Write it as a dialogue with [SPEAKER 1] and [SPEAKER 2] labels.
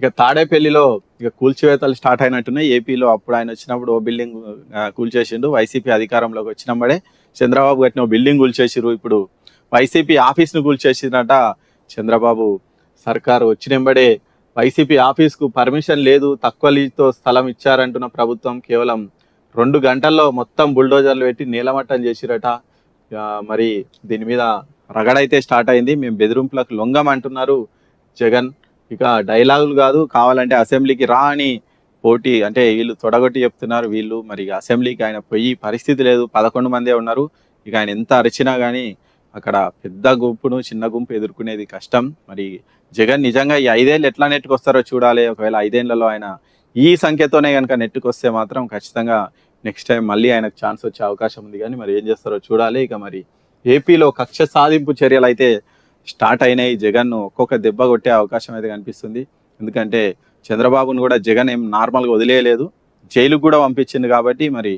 [SPEAKER 1] ఇక తాడేపల్లిలో ఇక కూల్చివేతలు స్టార్ట్ అయినట్టున్నాయి. ఏపీలో అప్పుడు ఆయన వచ్చినప్పుడు ఓ బిల్డింగ్ కూల్చేసిండు. వైసీపీ అధికారంలోకి వచ్చినప్పుడే చంద్రబాబు కట్టిన ఓ బిల్డింగ్ కూల్చేసిరు. ఇప్పుడు వైసీపీ ఆఫీస్ను కూల్చేసిందట. చంద్రబాబు సర్కారు వచ్చినెంబడే వైసీపీ ఆఫీస్కు పర్మిషన్ లేదు, తక్కువ లీజుతో స్థలం ఇచ్చారంటున్న ప్రభుత్వం కేవలం 2 గంటల్లో మొత్తం బుల్డోజర్లు పెట్టి నేలమట్టం చేసిరట. మరి దీని మీద రగడైతే స్టార్ట్ అయింది. మేము బెదిరింపులకు లొంగం అంటున్నారు జగన్. ఇక డైలాగులు కాదు, కావాలంటే అసెంబ్లీకి రా అని పోటీ అంటే వీళ్ళు తొడగొట్టి చెప్తున్నారు. వీళ్ళు మరి అసెంబ్లీకి ఆయన పోయి పరిస్థితి లేదు, 11 మందే ఉన్నారు. ఇక ఆయన ఎంత అరిచినా కానీ అక్కడ పెద్ద గుంపును చిన్న గుంపు ఎదుర్కొనేది కష్టం. మరి జగన్ నిజంగా ఈ 5 ఏళ్ళు ఎట్లా నెట్టుకొస్తారో చూడాలి. ఒకవేళ 5 ఏళ్లలో ఆయన ఈ సంఖ్యతోనే కనుక నెట్టుకొస్తే మాత్రం ఖచ్చితంగా నెక్స్ట్ టైం మళ్ళీ ఆయనకు ఛాన్స్ వచ్చే అవకాశం ఉంది. కానీ మరి ఏం చేస్తారో చూడాలి. ఇక మరి ఏపీలో కక్ష సాధింపు చర్యలు అయితే స్టార్ట్ అయినాయి. జగన్ను ఒక్కొక్క దెబ్బ కొట్టే అవకాశం అయితే కనిపిస్తుంది. ఎందుకంటే చంద్రబాబును కూడా జగన్ ఏం నార్మల్గా వదిలేయలేదు, జైలుకు కూడా పంపించింది. కాబట్టి మరి